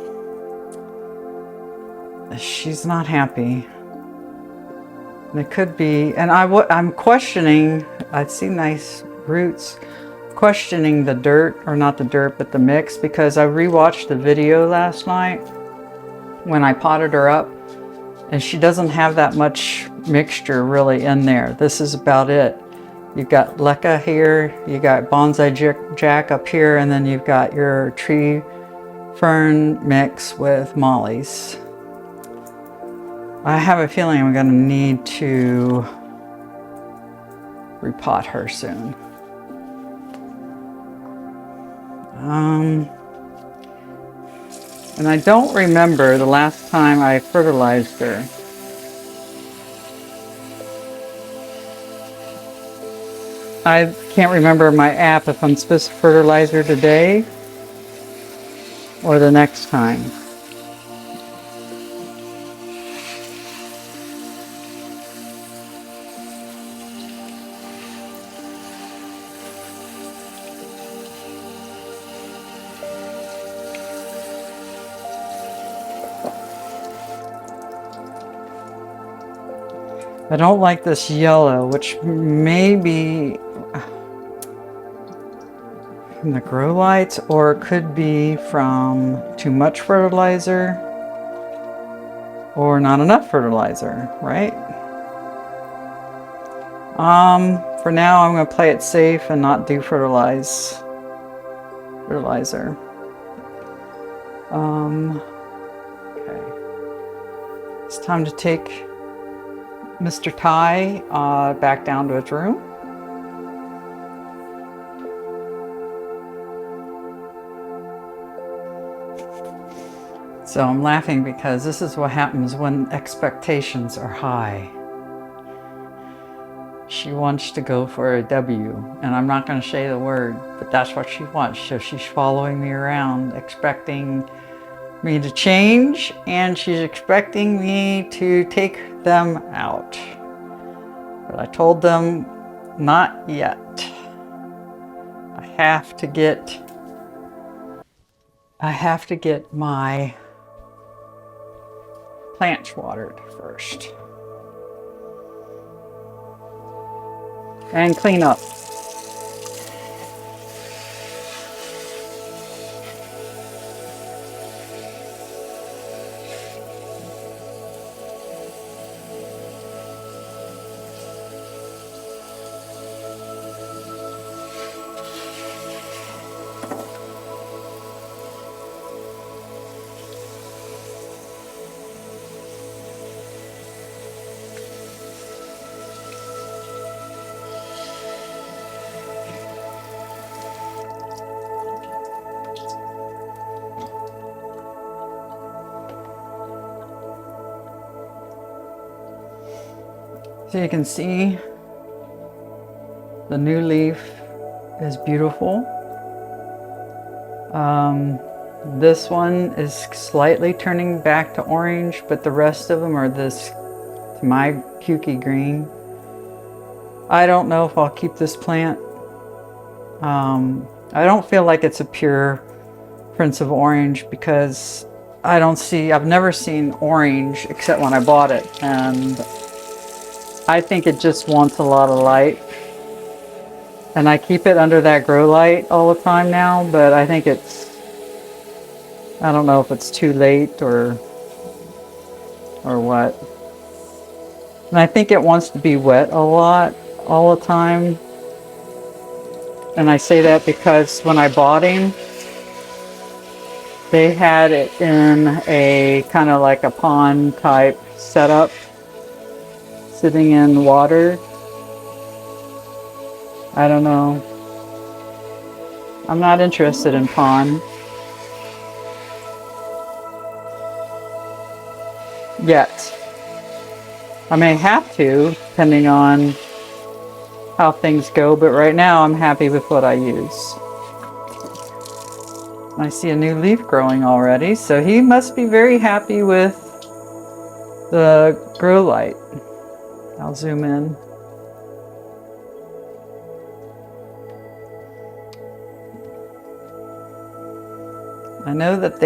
She's not happy. And it could be, and I'm questioning, I'd see nice roots, questioning the dirt, or not the dirt, but the mix, because I rewatched the video last night when I potted her up, and she doesn't have that much mixture really in there. This is about it. You've got leca here, you got bonsai jack up here, and then you've got your tree fern mix with mollies. I have a feeling I'm going to need to repot her soon. And I don't remember the last time I fertilized her. I can't remember my app if I'm supposed to fertilize her today or the next time. I don't like this yellow, which may be from the grow lights, or it could be from too much fertilizer or not enough fertilizer, right? For now, I'm going to play it safe and not do fertilizer. Okay. It's time to take Mr. Ty back down to his room. It's So I'm laughing because this is what happens when expectations are high. She wants to go for a W, and I'm not going to say the word, but that's what she wants. So she's following me around, expecting me to change, and she's expecting me to take them out. But I told them, not yet. I have to get my plants watered first. And clean up. So you can see the new leaf is beautiful. This one is slightly turning back to orange, but the rest of them are this, to my pukey green. I don't know if I'll keep this plant. I don't feel like it's a pure Prince of Orange because I've never seen orange except when I bought it, and I think it just wants a lot of light. And I keep it under that grow light all the time now, but I think I don't know if it's too late or what. And I think it wants to be wet a lot all the time. And I say that because when I bought him, they had it in a kind of like a pond type setup, sitting in water. I don't know. I'm not interested in pond yet. I may have to, depending on how things go, but right now I'm happy with what I use. I see a new leaf growing already, so he must be very happy with the grow light. I'll zoom in. I know that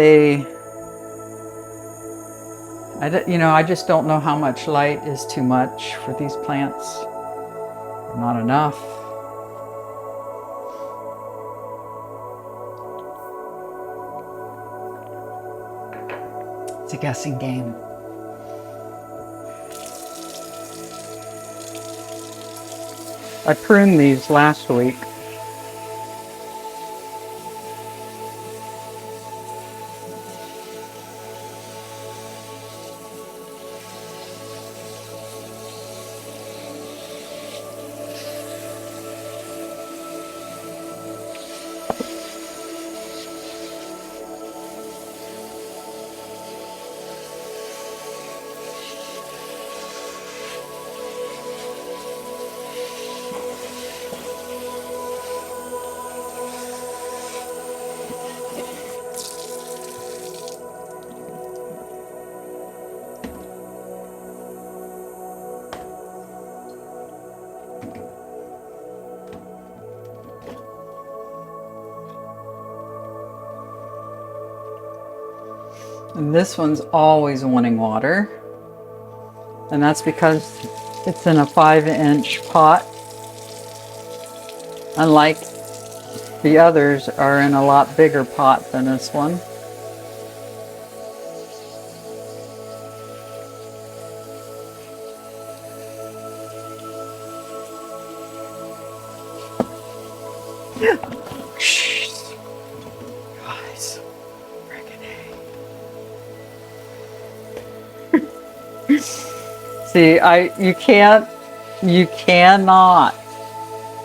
I just don't know how much light is too much for these plants. Not enough. It's a guessing game. I pruned these last week. And this one's always wanting water. And that's because it's in a 5-inch pot. Unlike the others are in a lot bigger pot than this one. Guys, see, you cannot.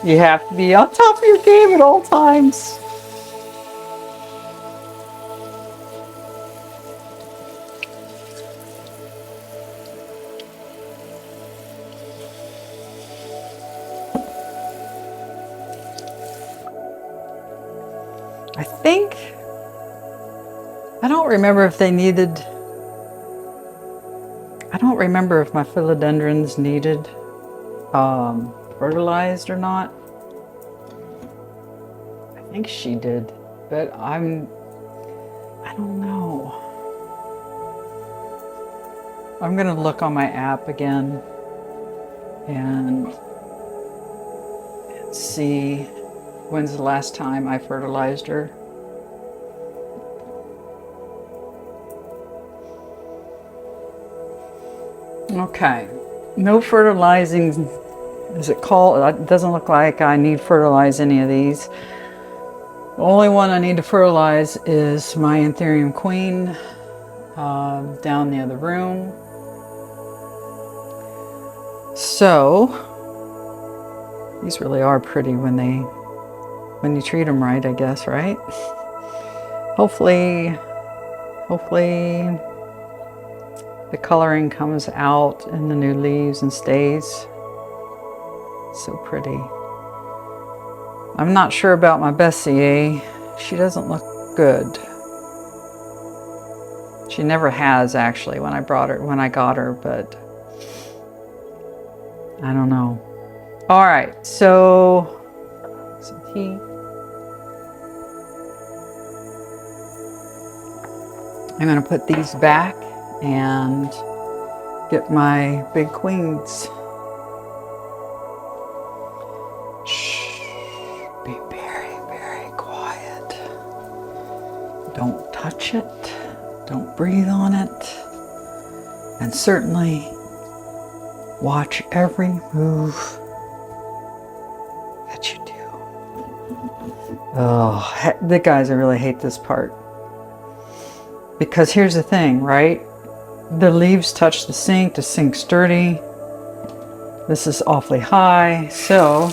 You have to be on top of your game at all times. I don't remember if they needed, I don't remember if my philodendrons needed fertilized or not. I think she did, but I don't know. I'm gonna look on my app again and see when's the last time I fertilized her. Okay, no fertilizing, is it called? It doesn't look like I need to fertilize any of these. The only one I need to fertilize is my Anthurium queen down the other room. So, these really are pretty when you treat them right, I guess, right? Hopefully the coloring comes out in the new leaves and stays. So pretty. I'm not sure about my Bessie. She doesn't look good. She never has, actually, when I got her, but I don't know. All right, so some tea. I'm gonna put these back and get my big queens. Shh, be very, very quiet. Don't touch it, don't breathe on it, and certainly watch every move that you do. Oh, the guys, I really hate this part. Because here's the thing, right? The leaves touch the sink's dirty. This is awfully high, so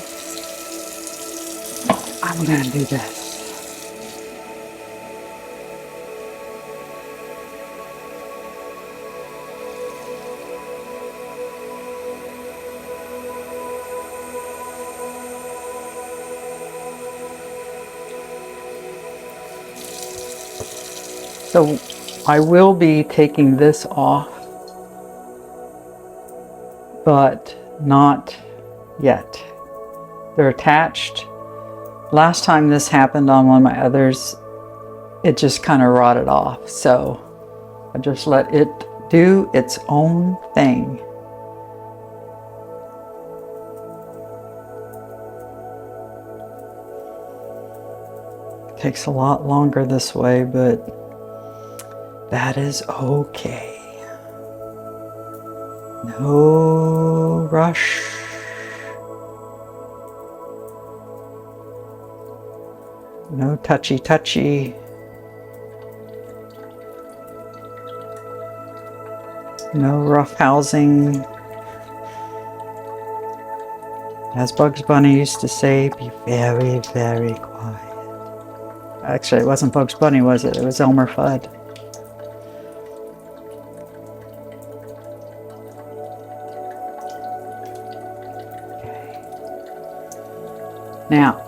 I'm gonna do this. So I will be taking this off, but not yet. They're attached. Last time this happened on one of my others, it just kind of rotted off. So I just let it do its own thing. It takes a lot longer this way, but that is okay. No rush. No touchy. No rough housing. As Bugs Bunny used to say, be very, very quiet. Actually, it wasn't Bugs Bunny, was it? It was Elmer Fudd. Now,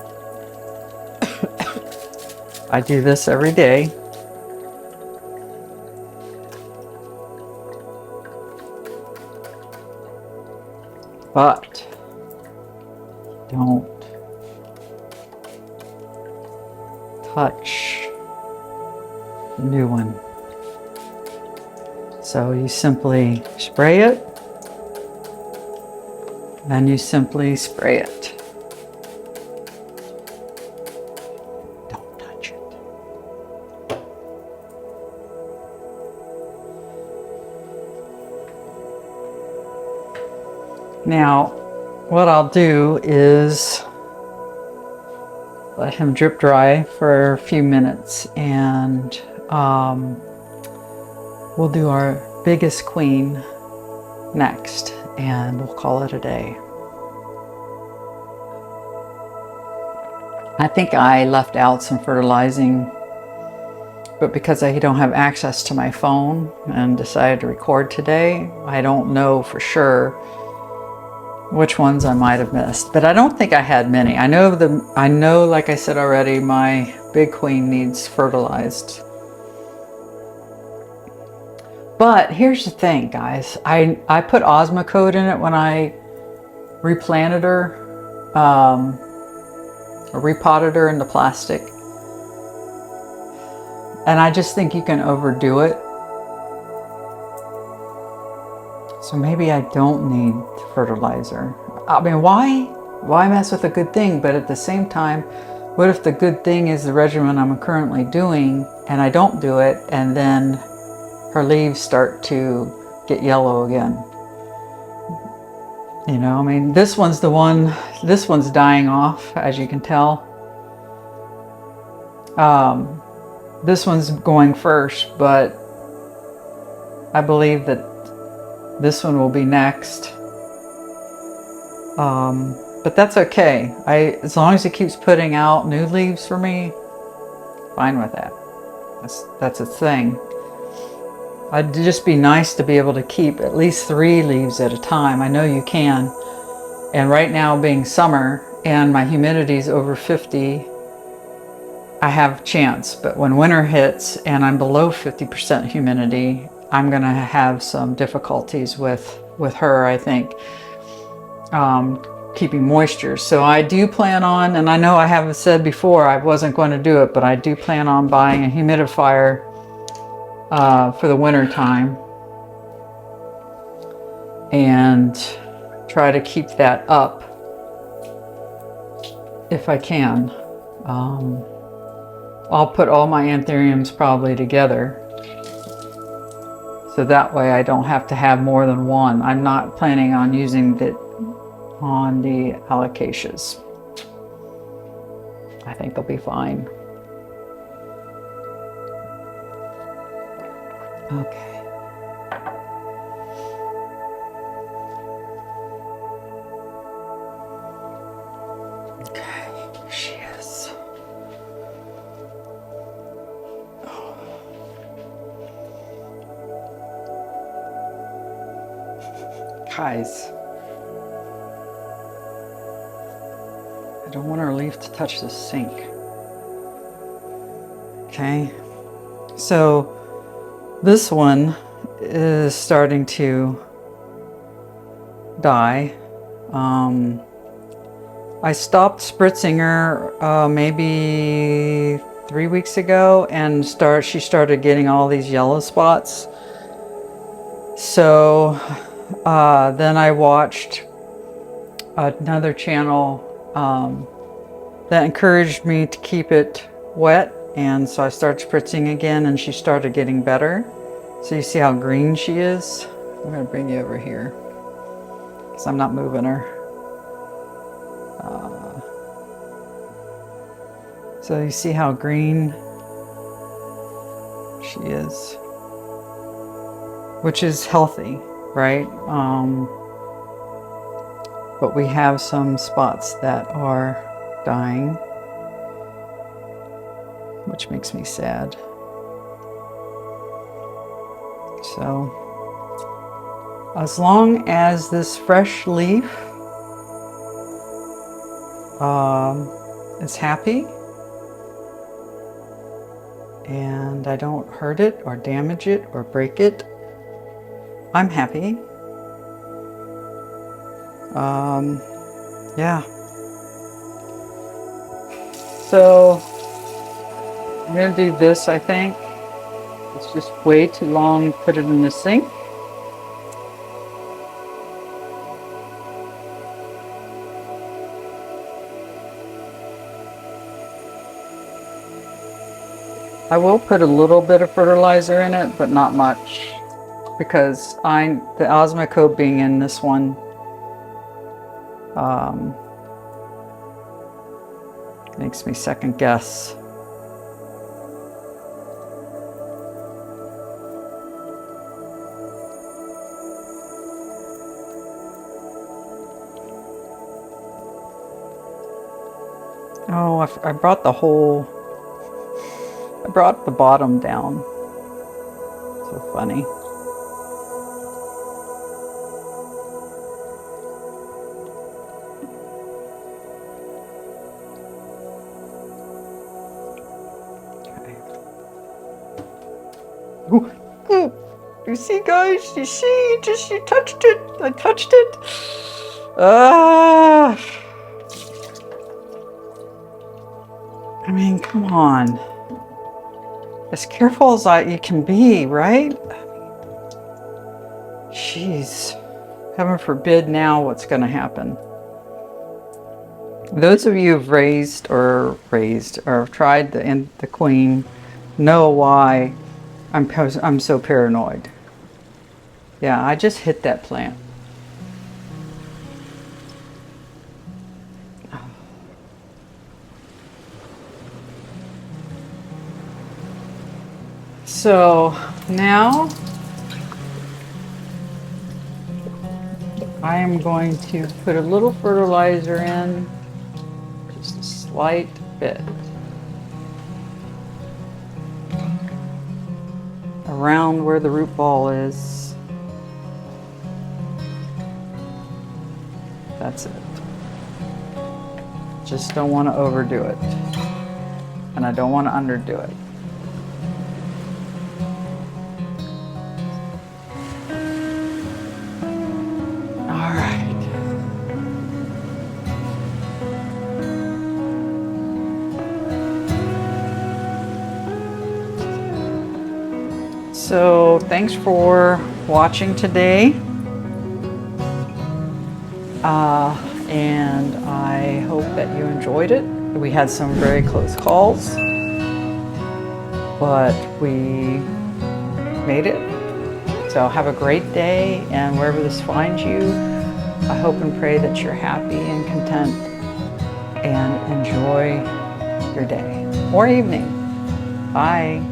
I do this every day. But don't touch the new one. So you simply spray it, then you simply spray it. Now, what I'll do is let him drip dry for a few minutes, and we'll do our biggest queen next, and we'll call it a day. I think I left out some fertilizing, but because I don't have access to my phone and decided to record today, I don't know for sure which ones I might have missed, but I don't think I had many. I know, like I said already, my big queen needs fertilized. But here's the thing, guys. I put Osmocote in it when I replanted her, or repotted her into plastic. And I just think you can overdo it. So maybe I don't need fertilizer. I mean, why mess with a good thing? But at the same time, what if the good thing is the regimen I'm currently doing and I don't do it, and then her leaves start to get yellow again? You know, I mean, this one's dying off, as you can tell. This one's going first, but I believe that this one will be next. But that's okay. As long as it keeps putting out new leaves for me, fine with that. That's a thing. It'd just be nice to be able to keep at least 3 leaves at a time. I know you can. And right now being summer and my humidity's over 50, I have a chance. But when winter hits and I'm below 50% humidity, I'm gonna have some difficulties with her, I think, keeping moisture. So I do plan on, and I know I haven't said before I wasn't going to do it, but I do plan on buying a humidifier for the winter time and try to keep that up if I can. I'll put all my Anthuriums probably together, so that way I don't have to have more than one. I'm not planning on using it on the Alocasias. I think they'll be fine. Okay. Okay, here she is. Guys, I don't want our leaf to touch the sink. Okay, so this one is starting to die. I stopped spritzing her maybe 3 weeks ago, and she started getting all these yellow spots. So then I watched another channel that encouraged me to keep it wet, and so I started spritzing again, and she started getting better. So you see how green she is? I'm going to bring you over here because I'm not moving her. So you see how green she is, which is healthy, right? But we have some spots that are dying, which makes me sad. So as long as this fresh leaf is happy and I don't hurt it or damage it or break it, I'm happy. Yeah. So I'm gonna do this, I think. It's just way too long. Put it in the sink. I will put a little bit of fertilizer in it, but not much, because the Osmocote being in this one, makes me second guess. Oh, I brought the bottom down. So funny. Ooh, ooh. You see, guys? You see? Just you touched it. I touched it. Ah. I mean, come on. As careful as you can be, right? Jeez. Heaven forbid now what's going to happen. Those of you who've raised or tried the queen know why I'm so paranoid. Yeah, I just hit that plant. So now I am going to put a little fertilizer in, just a slight bit, around where the root ball is. That's it. Just don't want to overdo it, and I don't want to underdo it. So thanks for watching today, and I hope that you enjoyed it. We had some very close calls, but we made it. So have a great day, and wherever this finds you, I hope and pray that you're happy and content and enjoy your day or evening. Bye.